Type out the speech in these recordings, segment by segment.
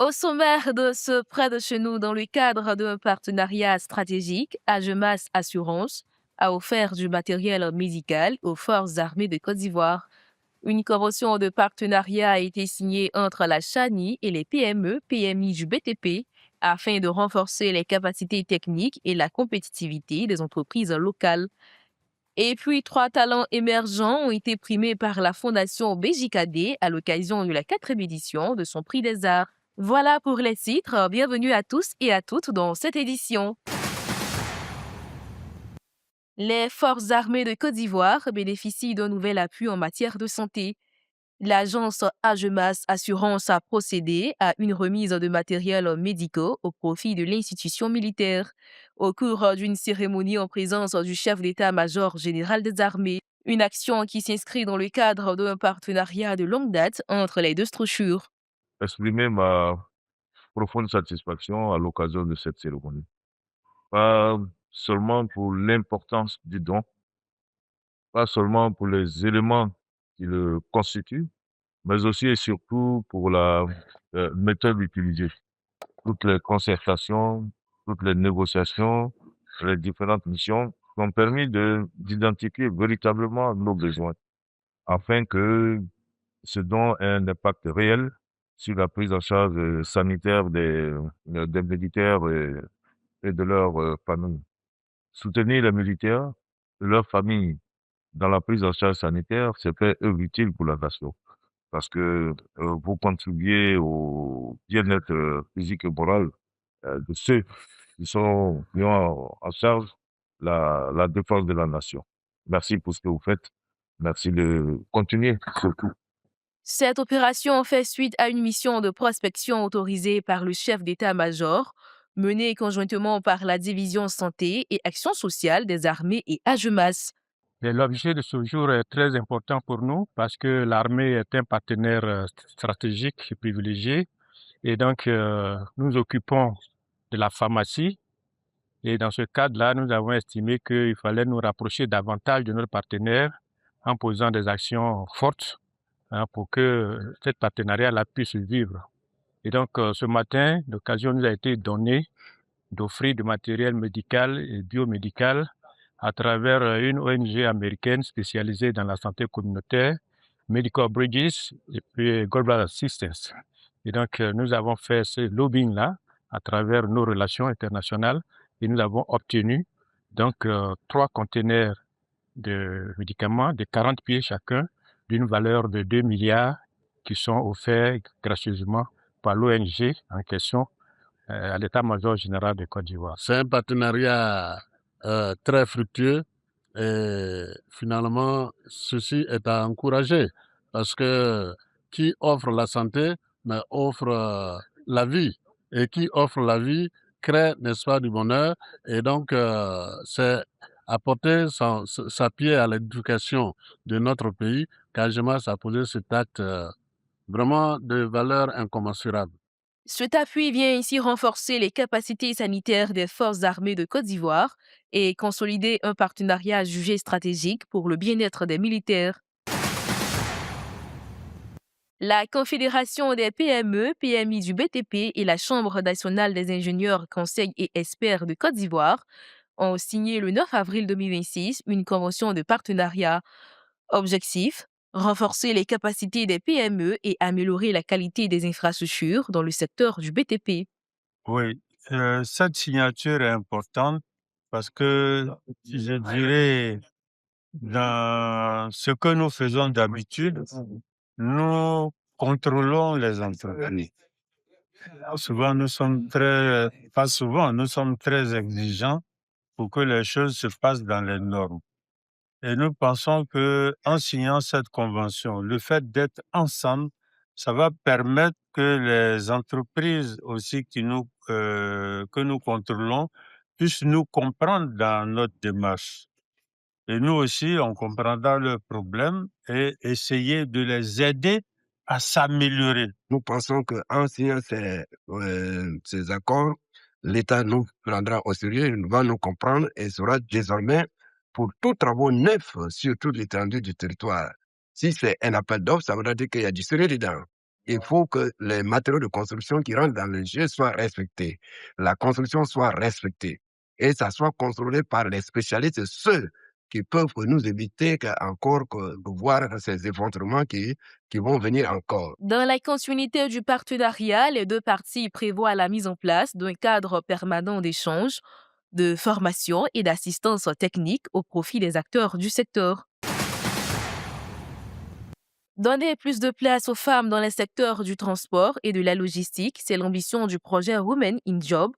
Au sommaire de ce près de chez nous, dans le cadre d'un partenariat stratégique, Agemas Assurance a offert du matériel médical aux forces armées de Côte d'Ivoire. Une convention de partenariat a été signée entre la Chani et les PME, PMI du BTP afin de renforcer les capacités techniques et la compétitivité des entreprises locales. Et puis, trois talents émergents ont été primés par la Fondation BJKD à l'occasion de la quatrième édition de son prix des arts. Voilà pour les titres. Bienvenue à tous et à toutes dans cette édition. Les forces armées de Côte d'Ivoire bénéficient d'un nouvel appui en matière de santé. L'agence Agemas Assurance a procédé à une remise de matériel médicaux au profit de l'institution militaire au cours d'une cérémonie en présence du chef d'état-major général des armées. Une action qui s'inscrit dans le cadre d'un partenariat de longue date entre les deux structures. Exprimer ma profonde satisfaction à l'occasion de cette cérémonie. Pas seulement pour l'importance du don, pas seulement pour les éléments qui le constituent, mais aussi et surtout pour la méthode utilisée. Toutes les concertations, toutes les négociations, les différentes missions ont permis d'identifier véritablement nos besoins afin que ce don ait un impact réel sur la prise en charge sanitaire des militaires et de leurs familles. Soutenir les militaires et leurs familles dans la prise en charge sanitaire, c'est fait œuvre utile pour la nation. Parce que vous contribuez au bien-être physique et moral de ceux qui ont en charge la défense de la nation. Merci pour ce que vous faites. Merci de continuer, surtout. Cette opération fait suite à une mission de prospection autorisée par le chef d'état-major, menée conjointement par la division santé et action sociale des armées et Agemas. Et l'objet de ce jour est très important pour nous parce que l'armée est un partenaire stratégique et privilégié. Et donc, nous nous occupons de la pharmacie. Et dans ce cadre-là, nous avons estimé qu'il fallait nous rapprocher davantage de notre partenaire en posant des actions fortes pour que cet partenariat-là puisse vivre. Et donc, ce matin, l'occasion nous a été donnée d'offrir du matériel médical et biomédical à travers une ONG américaine spécialisée dans la santé communautaire, Medical Bridges et puis Global Assistance. Et donc, nous avons fait ce lobbying-là à travers nos relations internationales et nous avons obtenu donc 3 conteneurs de médicaments de 40 pieds chacun d'une valeur de 2 milliards qui sont offerts gracieusement par l'ONG en question à l'état-major général de Côte d'Ivoire. C'est un partenariat très fructueux et finalement, ceci est à encourager parce que qui offre la santé, mais offre la vie. Et qui offre la vie crée, n'est-ce pas, du bonheur. Et donc, c'est apporter sa pied à l'éducation de notre pays qu'Agemas a posé cet acte vraiment de valeur incommensurable. Cet appui vient ici renforcer les capacités sanitaires des forces armées de Côte d'Ivoire et consolider un partenariat jugé stratégique pour le bien-être des militaires. La Confédération des PME, PMI du BTP et la Chambre nationale des ingénieurs, conseils et experts de Côte d'Ivoire ont signé le 9 avril 2026 une convention de partenariat. Objectif: renforcer les capacités des PME et améliorer la qualité des infrastructures dans le secteur du BTP. Oui, cette signature est importante parce que je dirais, dans ce que nous faisons d'habitude, nous contrôlons les entreprises. Souvent, pas souvent, nous sommes très exigeants pour que les choses se passent dans les normes. Et nous pensons que en signant cette convention, le fait d'être ensemble, ça va permettre que les entreprises aussi que nous contrôlons puissent nous comprendre dans notre démarche. Et nous aussi, on comprendra leurs problèmes et essayer de les aider à s'améliorer. Nous pensons qu'en signant ces accords, l'État nous prendra au sérieux, il va nous comprendre et sera désormais pour tous travaux neufs sur toute l'étendue du territoire. Si c'est un appel d'offres, ça voudra dire qu'il y a du sérieux dedans. il faut que les matériaux de construction qui rentrent dans le jeu soient respectés, la construction soit respectée et ça soit contrôlé par les spécialistes, ceux qui peuvent nous éviter encore de voir ces effondrements qui vont venir encore. Dans la continuité du partenariat, les deux parties prévoient la mise en place d'un cadre permanent d'échange, de formation et d'assistance technique au profit des acteurs du secteur. Donner plus de place aux femmes dans les secteurs du transport et de la logistique, c'est l'ambition du projet Women in Job,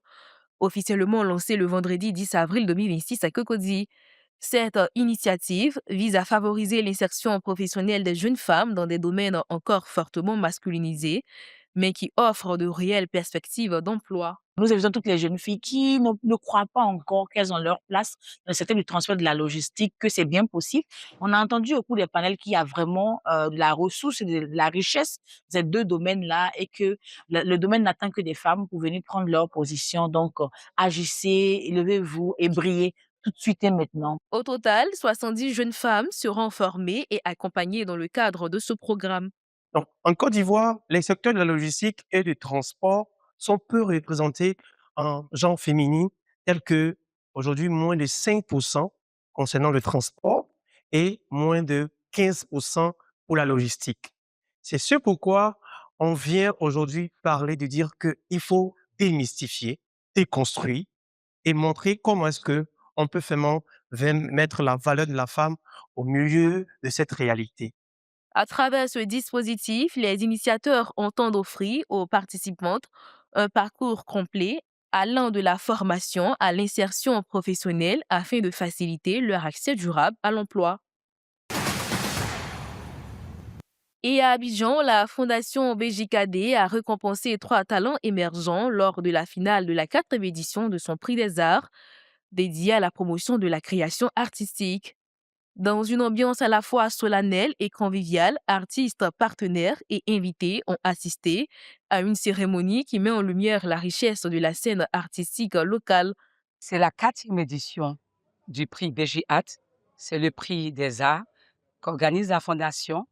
officiellement lancé le vendredi 10 avril 2026 à Cocody. Cette initiative vise à favoriser l'insertion professionnelle des jeunes femmes dans des domaines encore fortement masculinisés, mais qui offrent de réelles perspectives d'emploi. Nous invitons toutes les jeunes filles qui ne croient pas encore qu'elles ont leur place dans le secteur du transport et de la logistique, que c'est bien possible. On a entendu au cours des panels qu'il y a vraiment de la ressource et de la richesse dans ces deux domaines-là et que le domaine n'attend que des femmes pour venir prendre leur position. Donc, agissez, levez-vous et brillez tout de suite et maintenant. Au total, 70 jeunes femmes seront formées et accompagnées dans le cadre de ce programme. Donc, en Côte d'Ivoire, les secteurs de la logistique et du transport sont peu représentés en genre féminin, tel que aujourd'hui moins de 5% concernant le transport et moins de 15% pour la logistique. C'est ce pourquoi on vient aujourd'hui parler de dire qu'il faut démystifier, déconstruire et montrer comment est-ce que on peut vraiment mettre la valeur de la femme au milieu de cette réalité. À travers ce dispositif, les initiateurs entendent offrir aux participantes un parcours complet allant de la formation à l'insertion professionnelle afin de faciliter leur accès durable à l'emploi. Et à Abidjan, la Fondation BJKD a récompensé 3 talents émergents lors de la finale de la 4e édition de son prix des arts, dédié à la promotion de la création artistique. Dans une ambiance à la fois solennelle et conviviale, artistes, partenaires et invités ont assisté à une cérémonie qui met en lumière la richesse de la scène artistique locale. C'est la 4e édition du prix BJAT. C'est le prix des arts qu'organise la Fondation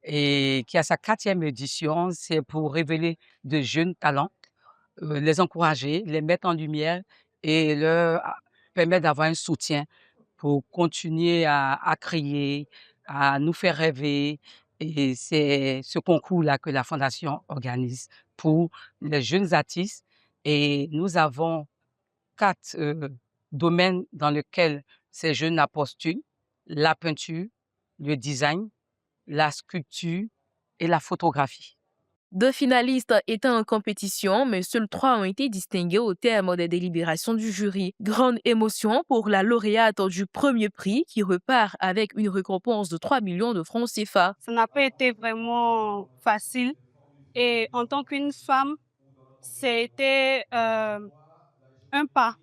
et qui a sa 4e édition. C'est pour révéler de jeunes talents, les encourager, les mettre en lumière et leur permettre d'avoir un soutien pour continuer à créer, à nous faire rêver. Et c'est ce concours-là que la Fondation organise pour les jeunes artistes. Et nous avons 4 domaines dans lesquels ces jeunes postulent: la peinture, le design, la sculpture et la photographie. 2 finalistes étaient en compétition, mais seuls 3 ont été distingués au terme des délibérations du jury. Grande émotion pour la lauréate du premier prix qui repart avec une récompense de 3 millions de francs CFA. Ça n'a pas été vraiment facile et en tant qu'une femme, c'était un pas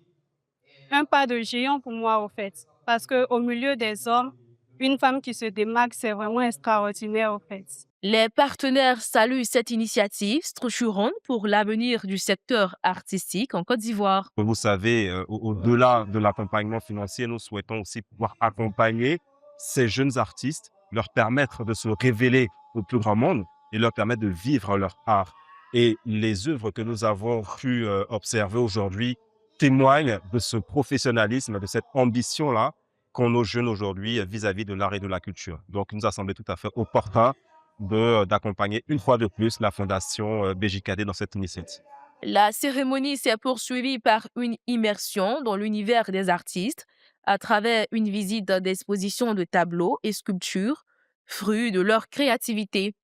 de géant pour moi, au fait. Parce qu'au milieu des hommes, une femme qui se démarque, c'est vraiment extraordinaire, au fait. Les partenaires saluent cette initiative structurante pour l'avenir du secteur artistique en Côte d'Ivoire. Vous savez, au-delà de l'accompagnement financier, nous souhaitons aussi pouvoir accompagner ces jeunes artistes, leur permettre de se révéler au plus grand monde et leur permettre de vivre leur art. Et les œuvres que nous avons pu observer aujourd'hui témoignent de ce professionnalisme, de cette ambition-là qu'ont nos jeunes aujourd'hui vis-à-vis de l'art et de la culture. Donc, il nous a semblé tout à fait opportun d'accompagner une fois de plus la Fondation BJKD dans cette initiative. La cérémonie s'est poursuivie par une immersion dans l'univers des artistes à travers une visite d'exposition de tableaux et sculptures, fruits de leur créativité.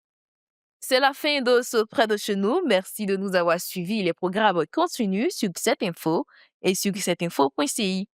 C'est la fin de ce Près de chez nous. Merci de nous avoir suivis. Les programmes continuent sur cette info et sur cetteinfo.ci.